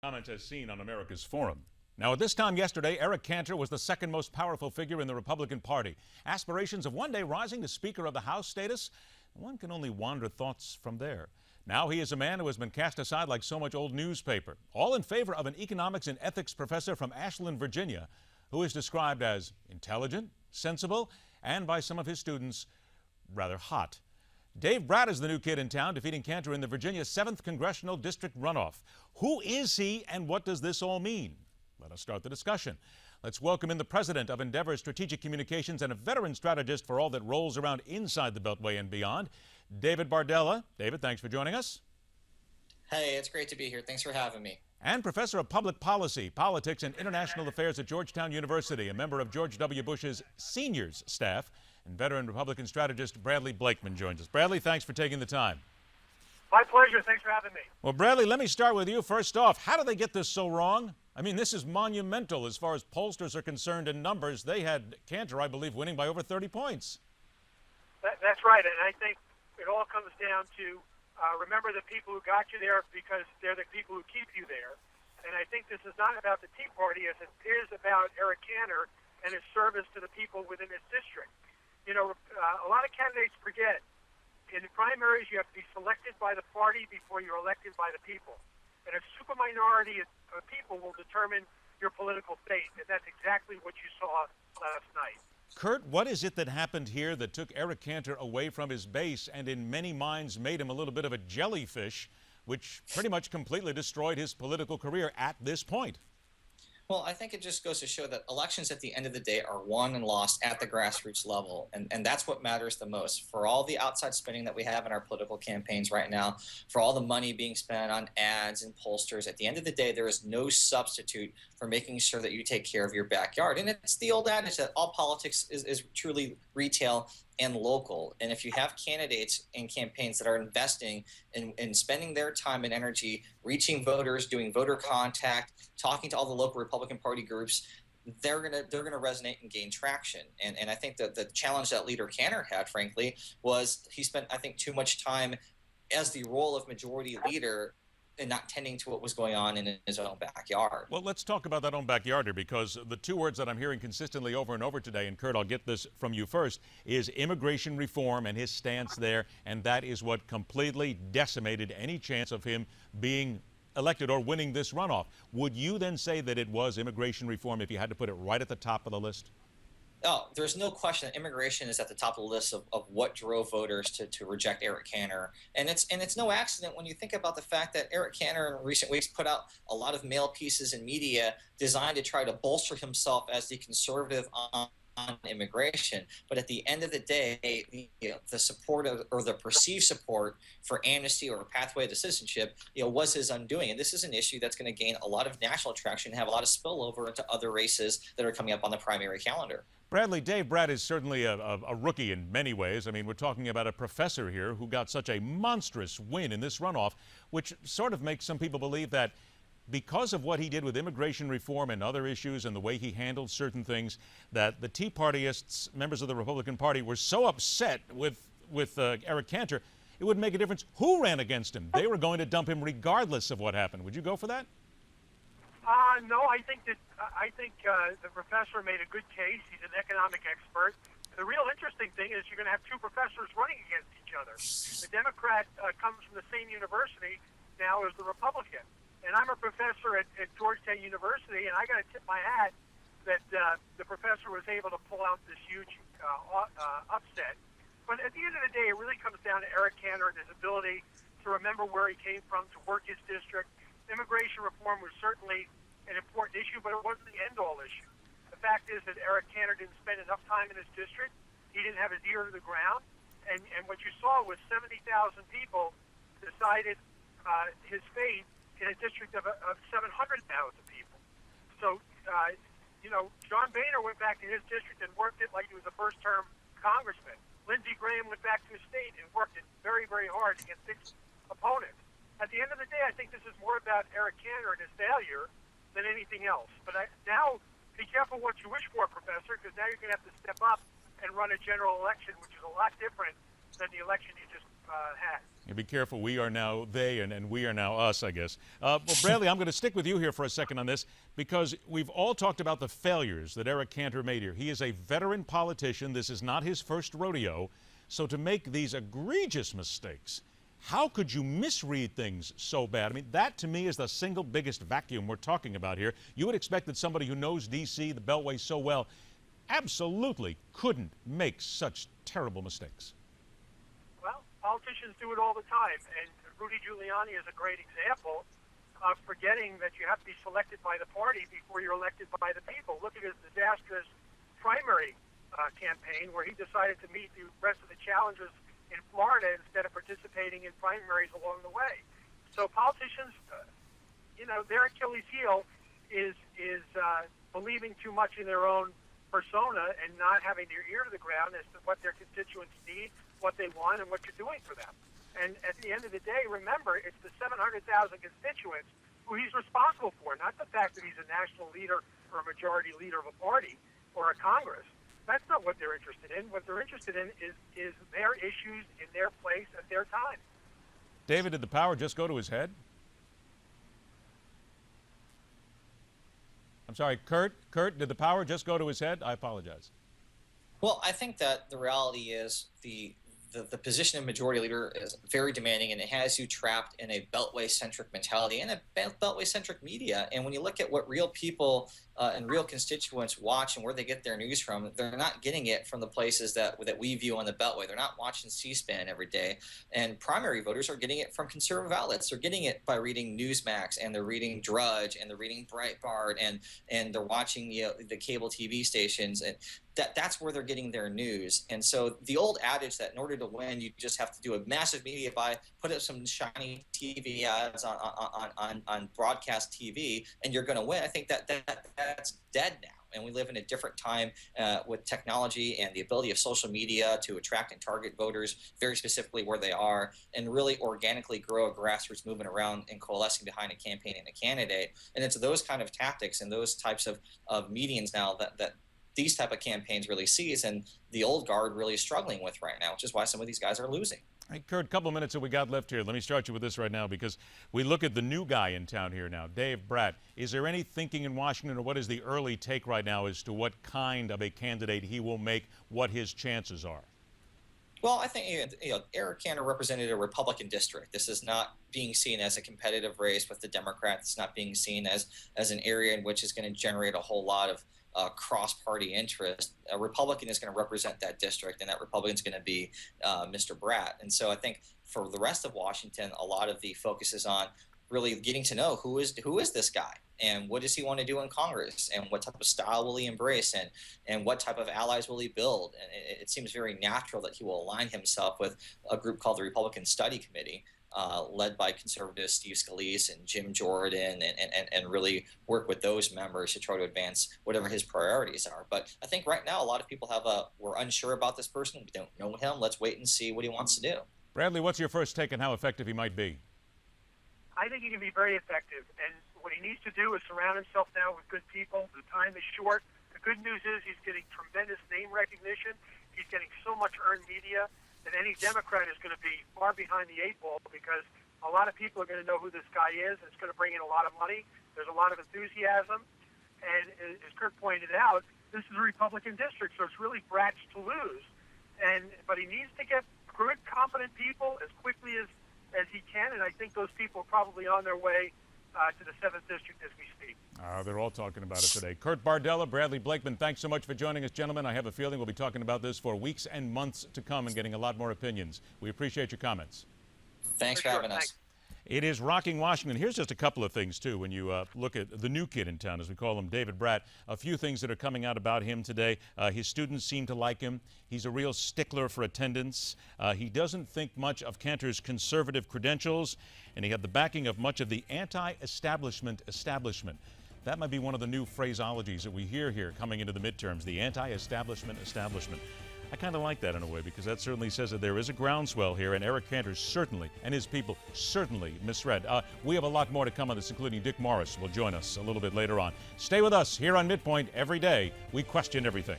Comments as seen on America's Forum. Now, at this time yesterday, Eric Cantor was the second most powerful figure in the Republican Party. Aspirations of one day rising to Speaker of the House status, one can only wander thoughts from there. Now he is a man who has been cast aside like so much old newspaper, all in favor of an economics and ethics professor from Ashland, Virginia, who is described as intelligent, sensible, and by some of his students, rather hot. Dave Bratt is the new kid in town, defeating Cantor in the Virginia 7th Congressional District runoff. Who is he, and what does this all mean? Let us start the discussion. Let's welcome in the president of Endeavor Strategic Communications and a veteran strategist for all that rolls around inside the Beltway and beyond, David Bardella. David, thanks for joining us. Hey, it's great to be here. Thanks for having me. And professor of public policy, politics, and international affairs at Georgetown University, a member of George W. Bush's seniors staff, and veteran Republican strategist Bradley Blakeman joins us. Bradley, thanks for taking the time. My pleasure. Thanks for having me. Well, Bradley, let me start with you. First off, how do they get this so wrong? I mean, this is monumental as far as pollsters are concerned in numbers. They had Cantor, I believe, winning by over 30 points. That's right, and I think it all comes down to remember the people who got you there because they're the people who keep you there. And I think this is not about the Tea Party as it is about Eric Cantor and his service to the people within his district. You know, a lot of candidates forget in the primaries you have to be selected by the party before you're elected by the people. And a super minority of people will determine your political fate, and that's exactly what you saw last night. Kurt, what is it that happened here that took Eric Cantor away from his base and in many minds made him a little bit of a jellyfish, which pretty much completely destroyed his political career at this point? Well, I think it just goes to show that elections at the end of the day are won and lost at the grassroots level. And that's what matters the most. For all the outside spending that we have in our political campaigns right now, for all the money being spent on ads and pollsters, at the end of the day, there is no substitute for making sure that you take care of your backyard. And it's the old adage that all politics is truly retail and local. And if you have candidates and campaigns that are investing in spending their time and energy, reaching voters, doing voter contact, talking to all the local Republican Party groups, they're gonna resonate and gain traction. And I think that the challenge that leader Cantor had, frankly, was he spent, I think, too much time as the role of majority leader and not tending to what was going on in his own backyard. Well, let's talk about that own backyard here, because the two words that I'm hearing consistently over and over today, and Kurt, I'll get this from you first, is immigration reform and his stance there, and that is what completely decimated any chance of him being elected or winning this runoff. Would you then say that it was immigration reform if you had to put it right at the top of the list? Oh, there's no question that immigration is at the top of the list of what drove voters to reject Eric Cantor. And it's no accident when you think about the fact that Eric Cantor in recent weeks put out a lot of mail pieces in media designed to try to bolster himself as the conservative on immigration. But at the end of the day, the support or the perceived support for amnesty or a pathway to citizenship, was his undoing. And this is an issue that's going to gain a lot of national traction and have a lot of spillover into other races that are coming up on the primary calendar. Bradley, Dave Bratt is certainly a rookie in many ways. I mean, we're talking about a professor here who got such a monstrous win in this runoff, which sort of makes some people believe that because of what he did with immigration reform and other issues and the way he handled certain things, that the Tea Partyists, members of the Republican Party, were so upset with Eric Cantor, it would make a difference who ran against him. They were going to dump him regardless of what happened. Would you go for that? No, I think the professor made a good case. He's an economic expert. The real interesting thing is you're going to have two professors running against each other. The Democrat comes from the same university now as the Republican. And I'm a professor at Georgetown University, and I got to tip my hat that the professor was able to pull out this huge upset. But at the end of the day, it really comes down to Eric Cantor and his ability to remember where he came from, to work his district. Immigration reform was certainly an important issue, but it wasn't the end-all issue. The fact is that Eric Cantor didn't spend enough time in his district. He didn't have his ear to the ground. And what you saw was 70,000 people decided his fate in a district of 700,000 people. So, John Boehner went back to his district and worked it like he was a first-term congressman. Lindsey Graham went back to his state and worked it very, very hard against six opponents. At the end of the day, I think this is more about Eric Cantor and his failure than anything else. But now, be careful what you wish for, Professor, because now you're going to have to step up and run a general election, which is a lot different than the election you just hat. You be careful. We are now they, and we are now us, I guess. Well, Bradley, I'm going to stick with you here for a second on this because we've all talked about the failures that Eric Cantor made here. He is a veteran politician. This is not his first rodeo. So to make these egregious mistakes, how could you misread things so bad? I mean, that to me is the single biggest vacuum we're talking about here. You would expect that somebody who knows D.C., the Beltway so well, absolutely couldn't make such terrible mistakes. Well, politicians do it all the time, and Rudy Giuliani is a great example of forgetting that you have to be selected by the party before you're elected by the people. Look at his disastrous primary campaign where he decided to meet the rest of the challengers in Florida instead of participating in primaries along the way. So politicians, their Achilles heel is believing too much in their own persona and not having their ear to the ground as to what their constituents need, what they want, and what you're doing for them. And at the end of the day, remember, it's the 700,000 constituents who he's responsible for, not the fact that he's a national leader or a majority leader of a party or a Congress. That's not what they're interested in. What they're interested in is their issues in their place at their time. David, did the power just go to his head? I'm sorry, Kurt, did the power just go to his head? I apologize. Well, I think that the reality is the position of majority leader is very demanding, and it has you trapped in a Beltway-centric mentality and a Beltway-centric media. And when you look at what real people and real constituents watch and where they get their news from, they're not getting it from the places that we view on the Beltway. They're not watching C-SPAN every day. And primary voters are getting it from conservative outlets. They're getting it by reading Newsmax, and they're reading Drudge, and they're reading Breitbart, and they're watching the cable TV stations. And that's where they're getting their news. And so the old adage that in order to win, you just have to do a massive media buy, put up some shiny TV ads on broadcast TV, and you're going to win. I think that's dead now. And we live in a different time with technology and the ability of social media to attract and target voters very specifically where they are and really organically grow a grassroots movement around and coalescing behind a campaign and a candidate. And it's those kind of tactics and those types of medians now that these type of campaigns really sees, and the old guard really is struggling with right now, which is why some of these guys are losing. Hey, Kurt, a couple of minutes that we got left here. Let me start you with this right now because we look at the new guy in town here now, Dave Bratt. Is there any thinking in Washington, or what is the early take right now as to what kind of a candidate he will make, what his chances are? Well, I think Eric Cantor represented a Republican district. This is not being seen as a competitive race with the Democrats. It's not being seen as an area in which is going to generate a whole lot of cross-party interest. A Republican is going to represent that district, and that Republican is going to be Mr. Bratt. And so I think for the rest of Washington, a lot of the focus is on really getting to know who is this guy, and what does he want to do in Congress, and what type of style will he embrace, and what type of allies will he build. And it seems very natural that he will align himself with a group called the Republican Study Committee, led by conservatives Steve Scalise and Jim Jordan, and really work with those members to try to advance whatever his priorities are. But I think right now a lot of people we're unsure about this person. We don't know him. Let's wait and see what he wants to do. Bradley, what's your first take on how effective he might be? I think he can be very effective, and what he needs to do is surround himself now with good people. The time is short. The good news is he's getting tremendous name recognition. He's getting so much earned media that any Democrat is going to be far behind the eight ball, because a lot of people are going to know who this guy is. It's going to bring in a lot of money. There's a lot of enthusiasm. And as Kurt pointed out, this is a Republican district, so it's really Bratt's to lose. But he needs to get good, competent people as quickly as he can, and I think those people are probably on their way to the 7th District as we speak. They're all talking about it today. Kurt Bardella, Bradley Blakeman, thanks so much for joining us, gentlemen. I have a feeling we'll be talking about this for weeks and months to come and getting a lot more opinions. We appreciate your comments. Thanks for having us. It is rocking Washington. Here's just a couple of things, too, when you look at the new kid in town, as we call him, David Bratt. A few things that are coming out about him today. His students seem to like him. He's a real stickler for attendance. He doesn't think much of Cantor's conservative credentials, and he had the backing of much of the anti-establishment establishment. That might be one of the new phraseologies that we hear here coming into the midterms, the anti-establishment establishment. I kind of like that in a way, because that certainly says that there is a groundswell here, and Eric Cantor certainly, and his people, certainly misread. We have a lot more to come on this, including Dick Morris will join us a little bit later on. Stay with us here on Midpoint every day. We question everything.